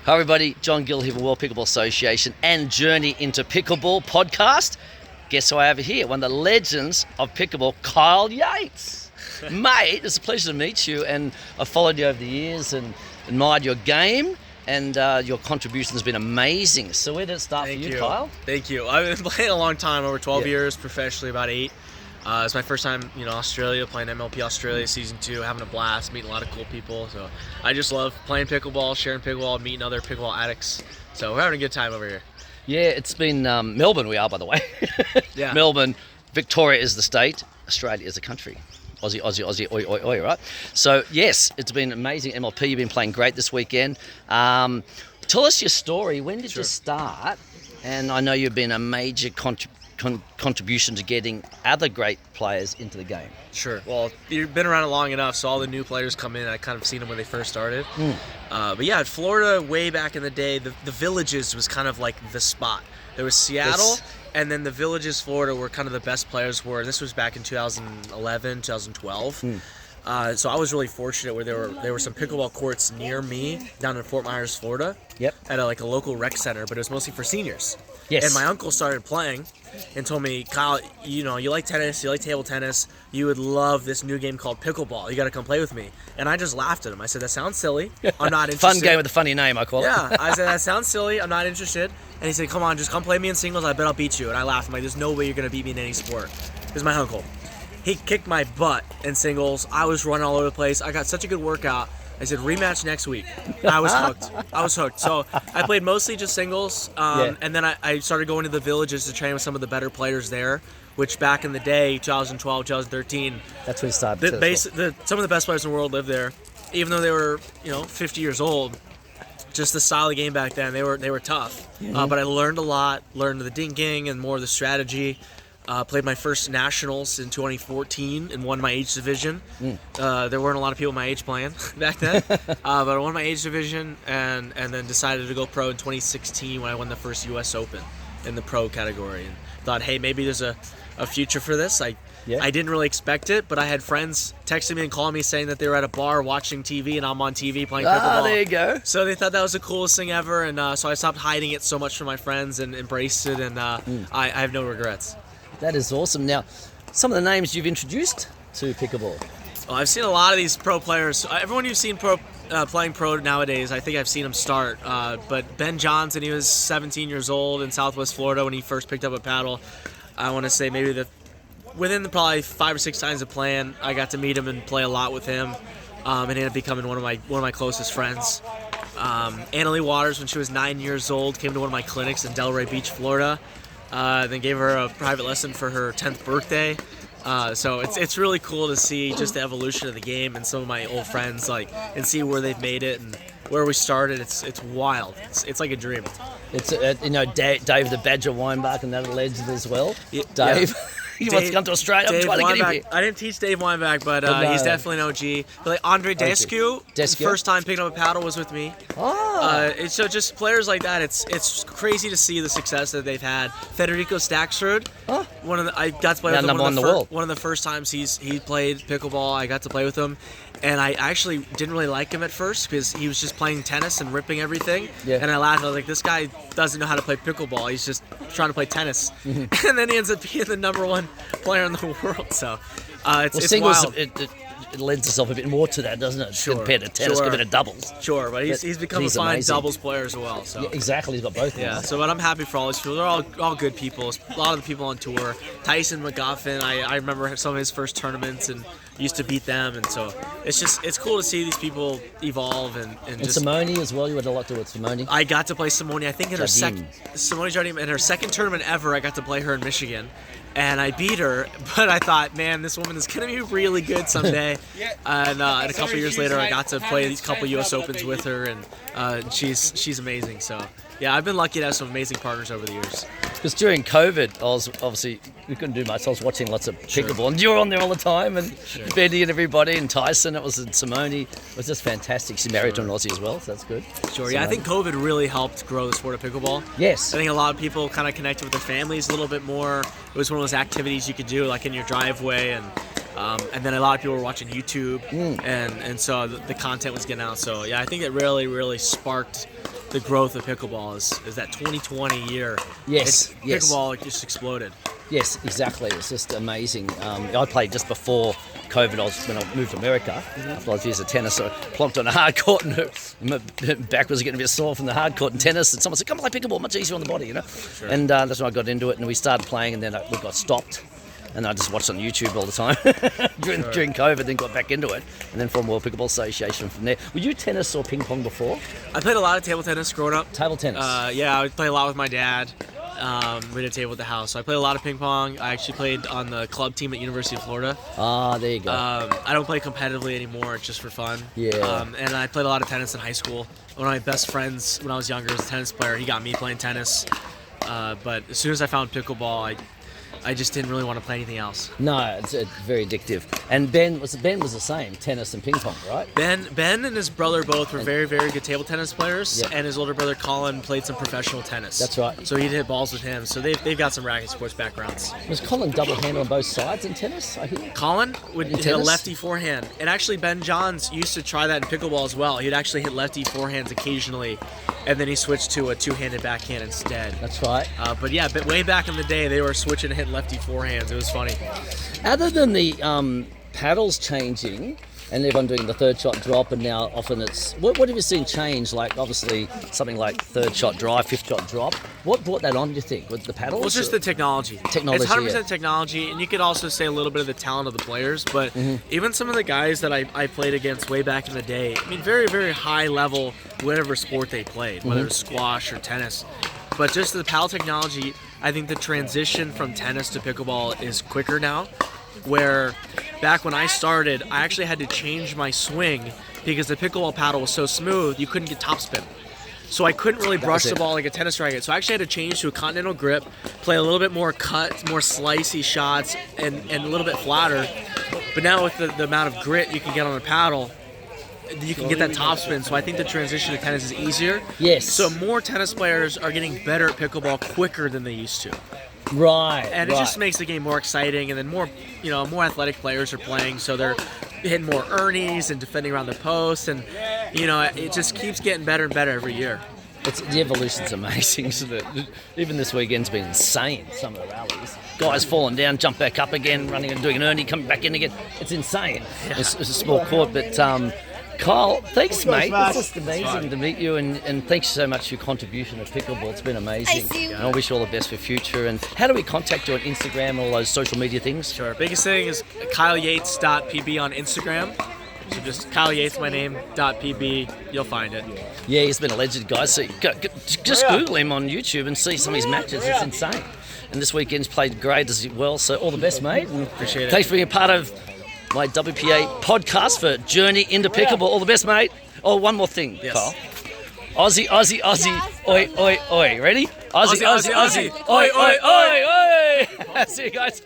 Hi everybody, John Gill here from World Pickleball Association and Journey into Pickleball podcast. Guess who I have here? One of the legends of pickleball, Kyle Yates. Mate, it's a pleasure to meet you, and I've followed you over the years and admired your game, and your contribution has been amazing. So where did it start for you, Kyle? Thank you. I've been playing a long time, over 12 years, professionally about 8. It's my first time, Australia, playing MLP Australia Season 2, having a blast, meeting a lot of cool people. So I just love playing pickleball, sharing pickleball, meeting other pickleball addicts. So we're having a good time over here. Yeah, it's been Melbourne we are, by the way. Yeah. Melbourne, Victoria is the state, Australia is the country. Aussie, Aussie, Aussie, oi, oi, oi, right? So, yes, it's been amazing. MLP, you've been playing great this weekend. Tell us your story. When did you start? And I know you've been a major contribution to getting other great players into the game. Sure. Well, you've been around it long enough, so all the new players come in. I kind of seen them when they first started. But yeah, at Florida, way back in the day, the Villages was kind of like the spot. There was Seattle, and then the Villages, Florida, were kind of the best players were. This was back in 2011, 2012. So I was really fortunate where there were some pickleball courts near me down in Fort Myers, Florida. Yep. At a local rec center, but it was mostly for seniors. Yes. And my uncle started playing and told me, Kyle, you like tennis, you like table tennis, you would love this new game called Pickleball. You got to come play with me. And I just laughed at him. I said, that sounds silly. I'm not interested. Fun game with a funny name, I call it. Yeah. I said, that sounds silly. I'm not interested. And he said, come on, just come play me in singles. I bet I'll beat you. And I laughed. I'm like, there's no way you're going to beat me in any sport. This is my uncle. He kicked my butt in singles. I was running all over the place. I got such a good workout. I said, rematch next week. I was hooked. So I played mostly just singles. And then I started going to the Villages to train with some of the better players there, which back in the day, 2012, 2013. That's when it started. Some of the best players in the world lived there. Even though they were, 50 years old, just the style of the game back then, they were tough. But I learned a lot, learned the dinking and more of the strategy. Played my first nationals in 2014 and won my age division. There weren't a lot of people my age playing back then, but I won my age division and then decided to go pro in 2016 when I won the first U.S. Open in the pro category, and thought, hey, maybe there's a future for this. I didn't really expect it, but I had friends texting me and calling me saying that they were at a bar watching TV and I'm on TV playing pickleball. There you go. So they thought that was the coolest thing ever, and so I stopped hiding it so much from my friends and embraced it, and I have no regrets. That is awesome. Now, some of the names you've introduced to pickleball. Well, I've seen a lot of these pro players. Everyone you've seen playing pro nowadays, I think I've seen him start. But Ben Johnson, he was 17 years old in Southwest Florida when he first picked up a paddle. I want to say maybe within probably 5 or 6 times of playing, I got to meet him and play a lot with him, and ended up becoming one of my closest friends. Annalie Waters, when she was 9 years old, came to one of my clinics in Delray Beach, Florida. Then gave her a private lesson for her 10th birthday. So it's really cool to see just the evolution of the game and some of my old friends, and see where they've made it and where we started. It's wild. It's like a dream. It's Dave the Badger Weinbach, and that legend as well. Dave. Yeah. He wants to come to Australia. I'm trying to get him here. I didn't teach Dave Weinbach, but he's definitely an OG. But Andre Descu, the first time picking up a paddle was with me. So just players like that, it's crazy to see the success that they've had. Federico Staksrud, I got to play with him one of the first times he played pickleball. I got to play with him, and I actually didn't really like him at first because he was just playing tennis and ripping everything. Yeah. And I laughed. I was like, this guy doesn't know how to play pickleball. He's just trying to play tennis. And then he ends up being the #1 player in the world. So it's singles, wild. It lends itself a bit more to that, doesn't it? Sure. Compared to tennis, compared to doubles. Sure, but he's become a fine doubles player as well. So. Yeah, exactly, he's got both. Yeah, but I'm happy for all these people. They're all good people. A lot of the people on tour. Tyson McGoffin, I remember some of his first tournaments and used to beat them, and so it's cool to see these people evolve and Simone as well. You had a lot to do with Simone. I got to play Simone. I think in Simone Jardim, in her second tournament ever. I got to play her in Michigan. And I beat her, but I thought, man, this woman is going to be really good someday. And a couple years later, I got to play these couple U.S. Opens with her, and she's amazing. So, yeah, I've been lucky to have some amazing partners over the years. Because during COVID, we couldn't do much. I was watching lots of pickleball, and you were on there all the time, and Betty and everybody, and Tyson. It was in Simone. It was just fantastic. She's married to an Aussie as well, so that's good. Sure, yeah, I think COVID really helped grow the sport of pickleball. Yes. I think a lot of people kind of connected with their families a little bit more. It was one of those activities you could do, like in your driveway, and then a lot of people were watching YouTube, and so the content was getting out. So, yeah, I think it really, really sparked the growth of pickleball is that 2020 year. Yes, yes. Pickleball just exploded. Yes, exactly. It's just amazing. I played just before COVID. When I moved to America. After I was years of tennis, so I plonked on a hard court, and my back was getting a bit sore from the hard court and tennis. And someone said, "Come play pickleball, much easier on the body," Sure. And that's when I got into it, and we started playing, and then we got stopped. And I just watched on YouTube all the time during COVID, then got back into it, and then formed World Pickleball Association from there. Were you tennis or ping pong before? I played a lot of table tennis growing up. Table tennis. Yeah, I would play a lot with my dad. We did table at the house. So I played a lot of ping pong. I actually played on the club team at University of Florida. Ah, there you go. I don't play competitively anymore. It's just for fun. Yeah. And I played a lot of tennis in high school. One of my best friends when I was younger was a tennis player. He got me playing tennis. But as soon as I found pickleball, I just didn't really want to play anything else. No, it's very addictive. And Ben was the same, tennis and ping pong, right? Ben and his brother both were very, very good table tennis players, Yep. and his older brother Colin played some professional tennis. That's right. So he'd hit balls with him. So they've got some racket sports backgrounds. Was Colin double-handed on both sides in tennis, I hear? Colin would hit a tennis? lefty forehand, and actually Ben Johns used to try that in pickleball as well. He'd actually hit lefty forehands occasionally, and then he switched to a two-handed backhand instead. That's right. But yeah, way back in the day, they were switching to hit lefty forehands. It was funny. Other than the paddles changing and everyone doing the third shot drop, and now often it's... What have you seen change? Like, obviously, something like third shot drive, fifth shot drop. What brought that on, do you think, with the paddles? Well, it's just the technology. Technology, It's 100% yeah. technology, and you could also say a little bit of the talent of the players, but even some of the guys that I played against way back in the day, I mean, very, very high level, whatever sport they played, whether it was squash or tennis. But just the paddle technology, I think the transition from tennis to pickleball is quicker now, where back when I started, I actually had to change my swing because the pickleball paddle was so smooth, you couldn't get topspin. So I couldn't really brush the ball like a tennis racket. So I actually had to change to a continental grip, play a little bit more cut, more slicey shots, and a little bit flatter. But now with the amount of grit you can get on a paddle, you can get that topspin. So I think the transition to tennis is easier. Yes. So more tennis players are getting better at pickleball quicker than they used to. Right, And it just makes the game more exciting, and then more athletic players are playing, so they're hitting more ernies and defending around the post, and it just keeps getting better and better every year. The evolution's amazing, isn't it? Even this weekend's been insane, some of the rallies. Guys falling down, jump back up again, running and doing an ernie, coming back in again. It's insane. Yeah. It's a small court, but Kyle, thanks, mate. It's just amazing to meet you, and thanks so much for your contribution to pickleball. It's been amazing. Thank you. And I wish you all the best for future. And how do we contact you on Instagram and all those social media things? Sure. Biggest thing is KyleYates.pb on Instagram. So just Kyle Yates, my name, .pb, you'll find it. Yeah, he's been a legend, guys. So just Google him on YouTube and see some of his matches. It's insane. And this weekend's played great as well. So all the best, mate. Appreciate it. Thanks for being a part of my WPA podcast for Journey into Pickleball. All the best, mate. Oh, one more thing, Yes. Kyle. Aussie, Aussie, Aussie, oi, oi, oi. Ready? Aussie, Aussie, Aussie, oi, oi, oi, oi. See you guys.